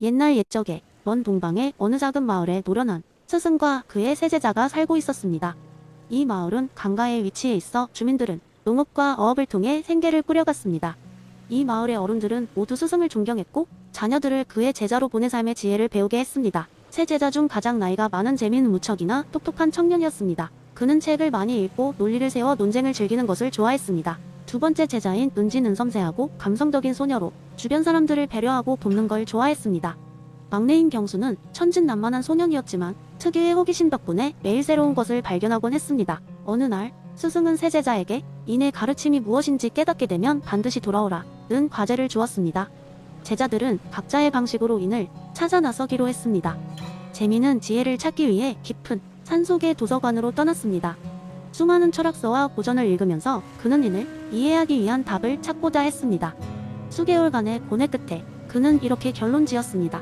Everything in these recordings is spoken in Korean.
옛날 옛적에 먼 동방의 어느 작은 마을에 노련한 스승과 그의 세 제자가 살고 있었습니다. 이 마을은 강가에 위치해 있어 주민들은 농업과 어업을 통해 생계를 꾸려갔습니다. 이 마을의 어른들은 모두 스승을 존경했고 자녀들을 그의 제자로 보내 삶의 지혜를 배우게 했습니다. 세 제자 중 가장 나이가 많은 재미있는 무척이나 똑똑한 청년이었습니다. 그는 책을 많이 읽고 논리를 세워 논쟁을 즐기는 것을 좋아했습니다. 두 번째 제자인 은지는 섬세하고 감성적인 소녀로 주변 사람들을 배려하고 돕는 걸 좋아했습니다. 막내인 경수는 천진난만한 소년이었지만 특유의 호기심 덕분에 매일 새로운 것을 발견하곤 했습니다. 어느 날 스승은 세 제자에게 인의 가르침이 무엇인지 깨닫게 되면 반드시 돌아오라 는 과제를 주었습니다. 제자들은 각자의 방식으로 인을 찾아 나서기로 했습니다. 재미는 지혜를 찾기 위해 깊은 산속의 도서관으로 떠났습니다. 수많은 철학서와 고전을 읽으면서 그는 인을 이해하기 위한 답을 찾고자 했습니다. 수개월간의 고뇌 끝에 그는 이렇게 결론지었습니다.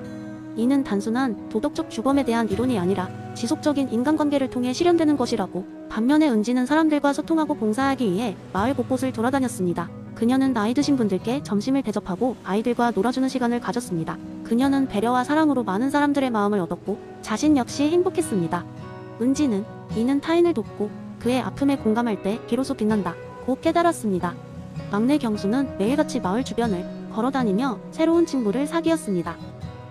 이는 단순한 도덕적 규범에 대한 이론이 아니라 지속적인 인간관계를 통해 실현되는 것이라고. 반면에 은지는 사람들과 소통하고 봉사하기 위해 마을 곳곳을 돌아다녔습니다. 그녀는 나이 드신 분들께 점심을 대접하고 아이들과 놀아주는 시간을 가졌습니다. 그녀는 배려와 사랑으로 많은 사람들의 마음을 얻었고 자신 역시 행복했습니다. 은지는 이는 타인을 돕고 그의 아픔에 공감할 때 비로소 빛난다 고 깨달았습니다. 막내 경수는 매일같이 마을 주변을 걸어다니며 새로운 친구를 사귀었습니다.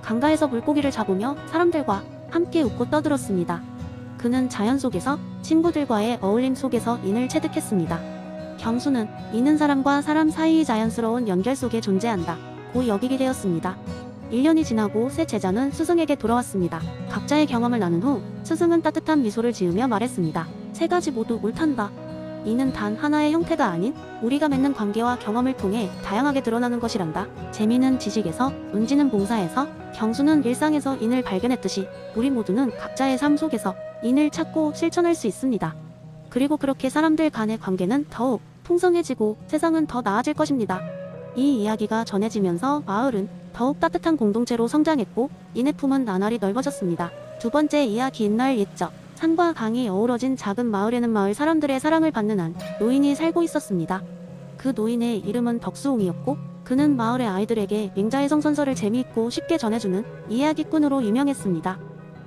강가에서 물고기를 잡으며 사람들과 함께 웃고 떠들었습니다. 그는 자연 속에서 친구들과의 어울림 속에서 인을 체득했습니다. 경수는 이는 사람과 사람 사이의 자연스러운 연결 속에 존재한다 고 여기게 되었습니다. 1년이 지나고 세 제자는 스승에게 돌아왔습니다. 각자의 경험을 나눈 후 스승은 따뜻한 미소를 지으며 말했습니다. 세 가지 모두 옳단다. 이는 단 하나의 형태가 아닌 우리가 맺는 관계와 경험을 통해 다양하게 드러나는 것이란다. 재미는 지식에서, 은지는 봉사에서, 경수는 일상에서 인을 발견했듯이 우리 모두는 각자의 삶 속에서 인을 찾고 실천할 수 있습니다. 그리고 그렇게 사람들 간의 관계는 더욱 풍성해지고 세상은 더 나아질 것입니다. 이 이야기가 전해지면서 마을은 더욱 따뜻한 공동체로 성장했고 인의 품은 나날이 넓어졌습니다. 두 번째 이야기. 옛날 옛적 산과 강이 어우러진 작은 마을에는 마을 사람들의 사랑을 받는 한 노인이 살고 있었습니다. 그 노인의 이름은 덕수옹이었고 그는 마을의 아이들에게 맹자의 성선설을 재미있고 쉽게 전해주는 이야기꾼으로 유명했습니다.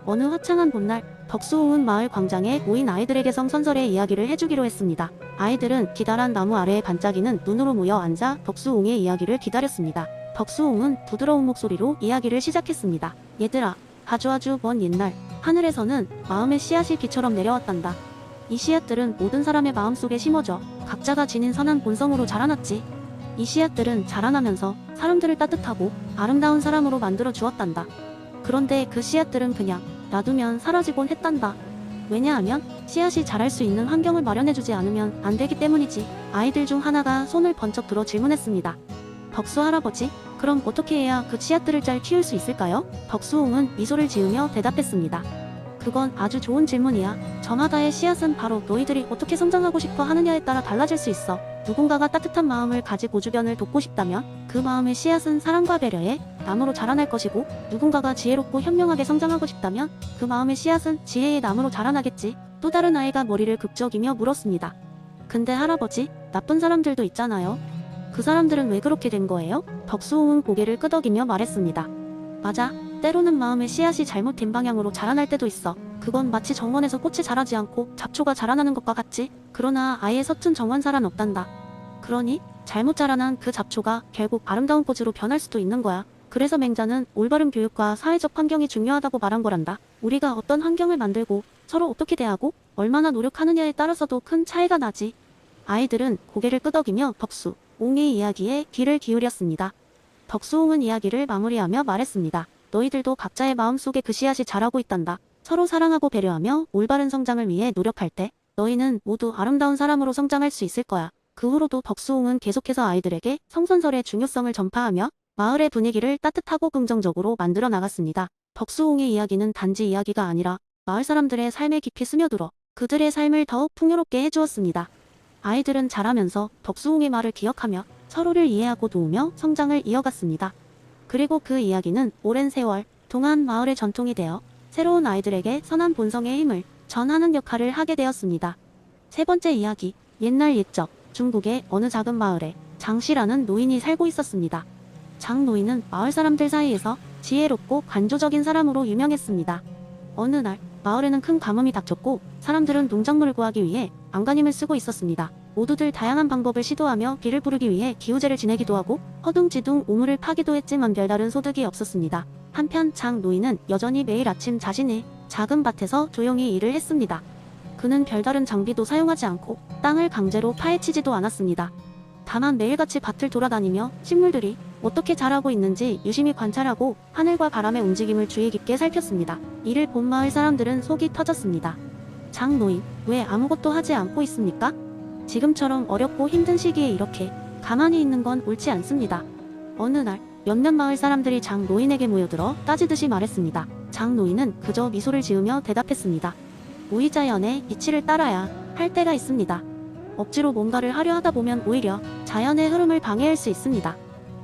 어느 화창한 봄날 덕수옹은 마을 광장에 모인 아이들에게 성선설의 이야기를 해주기로 했습니다. 아이들은 기다란 나무 아래에 반짝이는 눈으로 모여 앉아 덕수옹의 이야기를 기다렸습니다. 덕수옹은 부드러운 목소리로 이야기를 시작했습니다. 얘들아, 아주 먼 옛날 하늘에서는 마음의 씨앗이 비처럼 내려왔단다. 이 씨앗들은 모든 사람의 마음속에 심어져 각자가 지닌 선한 본성으로 자라났지. 이 씨앗들은 자라나면서 사람들을 따뜻하고 아름다운 사람으로 만들어 주었단다. 그런데 그 씨앗들은 그냥 놔두면 사라지곤 했단다. 왜냐하면 씨앗이 자랄 수 있는 환경을 마련해주지 않으면 안 되기 때문이지. 아이들 중 하나가 손을 번쩍 들어 질문했습니다. 덕수 할아버지, 그럼 어떻게 해야 그 씨앗들을 잘 키울 수 있을까요? 덕수옹은 미소를 지으며 대답했습니다. 그건 아주 좋은 질문이야. 저마다의 씨앗은 바로 너희들이 어떻게 성장하고 싶어 하느냐에 따라 달라질 수 있어. 누군가가 따뜻한 마음을 가지고 주변을 돕고 싶다면 그 마음의 씨앗은 사랑과 배려의 나무로 자라날 것이고, 누군가가 지혜롭고 현명하게 성장하고 싶다면 그 마음의 씨앗은 지혜의 나무로 자라나겠지. 또 다른 아이가 머리를 극적이며 물었습니다. 근데 할아버지, 나쁜 사람들도 있잖아요. 그 사람들은 왜 그렇게 된 거예요? 덕수옹은 고개를 끄덕이며 말했습니다. 맞아. 때로는 마음의 씨앗이 잘못된 방향으로 자라날 때도 있어. 그건 마치 정원에서 꽃이 자라지 않고 잡초가 자라나는 것과 같지. 그러나 아예 서툰 정원사란 없단다. 그러니 잘못 자라난 그 잡초가 결국 아름다운 꽃으로 변할 수도 있는 거야. 그래서 맹자는 올바른 교육과 사회적 환경이 중요하다고 말한 거란다. 우리가 어떤 환경을 만들고 서로 어떻게 대하고 얼마나 노력하느냐에 따라서도 큰 차이가 나지. 아이들은 고개를 끄덕이며 덕수옹의 이야기에 귀를 기울였습니다. 덕수옹은 이야기를 마무리하며 말했습니다. 너희들도 각자의 마음속에 그 씨앗이 자라고 있단다. 서로 사랑하고 배려하며 올바른 성장을 위해 노력할 때 너희는 모두 아름다운 사람으로 성장할 수 있을 거야. 그 후로도 덕수옹은 계속해서 아이들에게 성선설의 중요성을 전파하며 마을의 분위기를 따뜻하고 긍정적으로 만들어 나갔습니다. 덕수옹의 이야기는 단지 이야기가 아니라 마을 사람들의 삶에 깊이 스며들어 그들의 삶을 더욱 풍요롭게 해주었습니다. 아이들은 자라면서 덕수옹의 말을 기억하며 서로를 이해하고 도우며 성장을 이어갔습니다. 그리고 그 이야기는 오랜 세월 동안 마을의 전통이 되어 새로운 아이들에게 선한 본성의 힘을 전하는 역할을 하게 되었습니다. 세 번째 이야기. 옛날 옛적 중국의 어느 작은 마을에 장씨라는 노인이 살고 있었습니다. 장 노인은 마을 사람들 사이에서 지혜롭고 관조적인 사람으로 유명했습니다. 어느 날 마을에는 큰 가뭄이 닥쳤고 사람들은 농작물을 구하기 위해 안간힘을 쓰고 있었습니다. 모두들 다양한 방법을 시도하며 비를 부르기 위해 기우제를 지내기도 하고 허둥지둥 우물을 파기도 했지만 별다른 소득이 없었습니다. 한편 장 노인은 여전히 매일 아침 자신의 작은 밭에서 조용히 일을 했습니다. 그는 별다른 장비도 사용하지 않고 땅을 강제로 파헤치지도 않았습니다. 다만 매일같이 밭을 돌아다니며 식물들이 어떻게 자라고 있는지 유심히 관찰하고 하늘과 바람의 움직임을 주의 깊게 살폈습니다. 이를 본 마을 사람들은 속이 터졌습니다. 장 노인, 왜 아무것도 하지 않고 있습니까? 지금처럼 어렵고 힘든 시기에 이렇게 가만히 있는 건 옳지 않습니다. 어느 날 몇몇 마을 사람들이 장 노인에게 모여들어 따지듯이 말했습니다. 장 노인은 그저 미소를 지으며 대답했습니다. 무의자연의 이치를 따라야 할 때가 있습니다. 억지로 뭔가를 하려 하다 보면 오히려 자연의 흐름을 방해할 수 있습니다.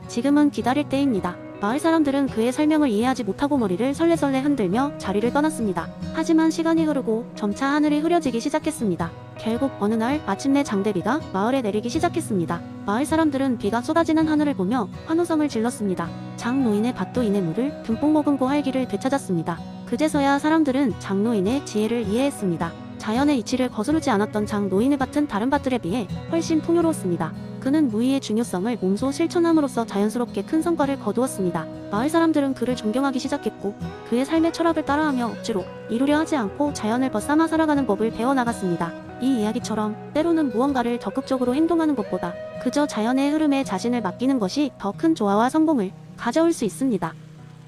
지금은 기다릴 때입니다. 마을 사람들은 그의 설명을 이해하지 못하고 머리를 설레설레 흔들며 자리를 떠났습니다. 하지만 시간이 흐르고 점차 하늘이 흐려지기 시작했습니다. 결국 어느 날 마침내 장대비가 마을에 내리기 시작했습니다. 마을 사람들은 비가 쏟아지는 하늘을 보며 환호성을 질렀습니다. 장 노인의 밭도 이내 물을 듬뿍 머금고 활기를 되찾았습니다. 그제서야 사람들은 장 노인의 지혜를 이해했습니다. 자연의 이치를 거스르지 않았던 장 노인의 밭은 다른 밭들에 비해 훨씬 풍요로웠습니다. 그는 무의의 중요성을 몸소 실천함으로써 자연스럽게 큰 성과를 거두었습니다. 마을 사람들은 그를 존경하기 시작했고 그의 삶의 철학을 따라하며 억지로 이루려 하지 않고 자연을 벗삼아 살아가는 법을 배워나갔습니다. 이 이야기처럼 때로는 무언가를 적극적으로 행동하는 것보다 그저 자연의 흐름에 자신을 맡기는 것이 더 큰 조화와 성공을 가져올 수 있습니다.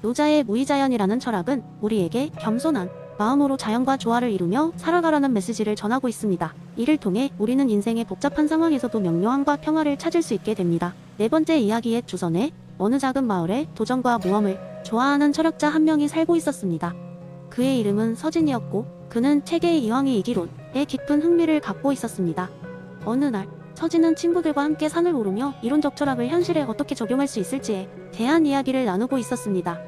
노자의 무의자연이라는 철학은 우리에게 겸손한 마음으로 자연과 조화를 이루며 살아가라는 메시지를 전하고 있습니다. 이를 통해 우리는 인생의 복잡한 상황에서도 명료함과 평화를 찾을 수 있게 됩니다. 네 번째 이야기의 주선에 어느 작은 마을에 도전과 모험을 좋아하는 철학자 한 명이 살고 있었습니다. 그의 이름은 서진이었고 그는 책의 이왕이 이기론에 깊은 흥미를 갖고 있었습니다. 어느 날 서진은 친구들과 함께 산을 오르며 이론적 철학을 현실에 어떻게 적용할 수 있을지에 대한 이야기를 나누고 있었습니다.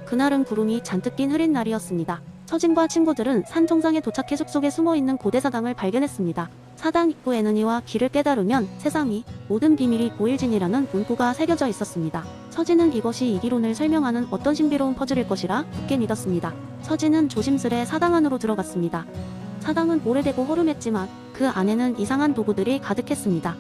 그날은 구름이 잔뜩 낀 흐린 날이었습니다. 서진과 친구들은 산 정상에 도착해 숲속에 숨어있는 고대 사당을 발견했습니다. 사당 입구에는 이와 길을 깨달으면 세상이 모든 비밀이 보일지니라는 문구가 새겨져 있었습니다. 서진은 이것이 이기론을 설명하는 어떤 신비로운 퍼즐일 것이라 굳게 믿었습니다. 서진은 조심스레 사당 안으로 들어갔습니다. 사당은 오래되고 허름했지만 그 안에는 이상한 도구들이 가득했습니다.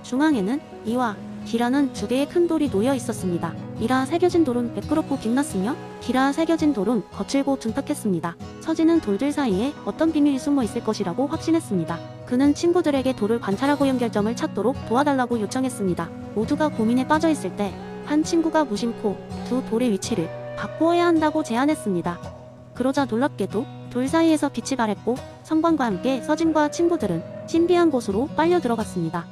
중앙에는 이와 기라는 두 개의 큰 돌이 놓여 있었습니다. 이라 새겨진 돌은 매끄럽고 빛났으며 기라 새겨진 돌은 거칠고 둔탁했습니다. 서진은 돌들 사이에 어떤 비밀이 숨어 있을 것이라고 확신했습니다. 그는 친구들에게 돌을 관찰하고 연결점을 찾도록 도와달라고 요청했습니다. 모두가 고민에 빠져 있을 때 한 친구가 무심코 두 돌의 위치를 바꾸어야 한다고 제안했습니다. 그러자 놀랍게도 돌 사이에서 빛이 발했고 성광과 함께 서진과 친구들은 신비한 곳으로 빨려 들어갔습니다.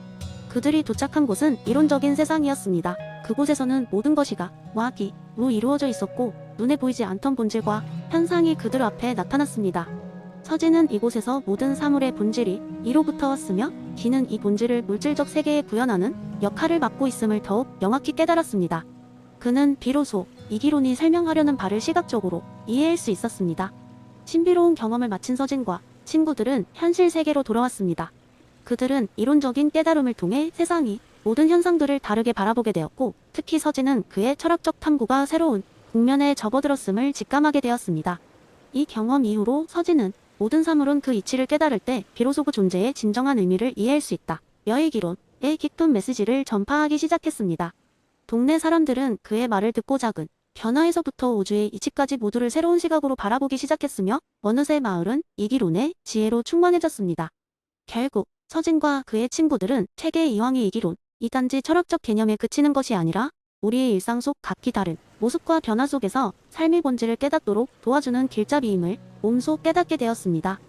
그들이 도착한 곳은 이론적인 세상이었습니다. 그곳에서는 모든 것이 와,기,로 이루어져 있었고 눈에 보이지 않던 본질과 현상이 그들 앞에 나타났습니다. 서진은 이곳에서 모든 사물의 본질이 이로부터 왔으며 기는 이 본질을 물질적 세계에 구현하는 역할을 맡고 있음을 더욱 명확히 깨달았습니다. 그는 비로소 이기론이 설명하려는 바를 시각적으로 이해할 수 있었습니다. 신비로운 경험을 마친 서진과 친구들은 현실 세계로 돌아왔습니다. 그들은 이론적인 깨달음을 통해 세상이 모든 현상들을 다르게 바라보게 되었고 특히 서진은 그의 철학적 탐구가 새로운 국면에 접어들었음을 직감하게 되었습니다. 이 경험 이후로 서진은 모든 사물은 그 이치를 깨달을 때 비로소 그 존재의 진정한 의미를 이해할 수 있다. 여의기론의 깊은 메시지를 전파하기 시작했습니다. 동네 사람들은 그의 말을 듣고 작은 변화에서부터 우주의 이치까지 모두를 새로운 시각으로 바라보기 시작했으며 어느새 마을은 이기론의 지혜로 충만해졌습니다. 결국 서진과 그의 친구들은 책의 이왕의 이기론, 이 단지 철학적 개념에 그치는 것이 아니라 우리의 일상 속 각기 다른 모습과 변화 속에서 삶의 본질을 깨닫도록 도와주는 길잡이임을 몸소 깨닫게 되었습니다.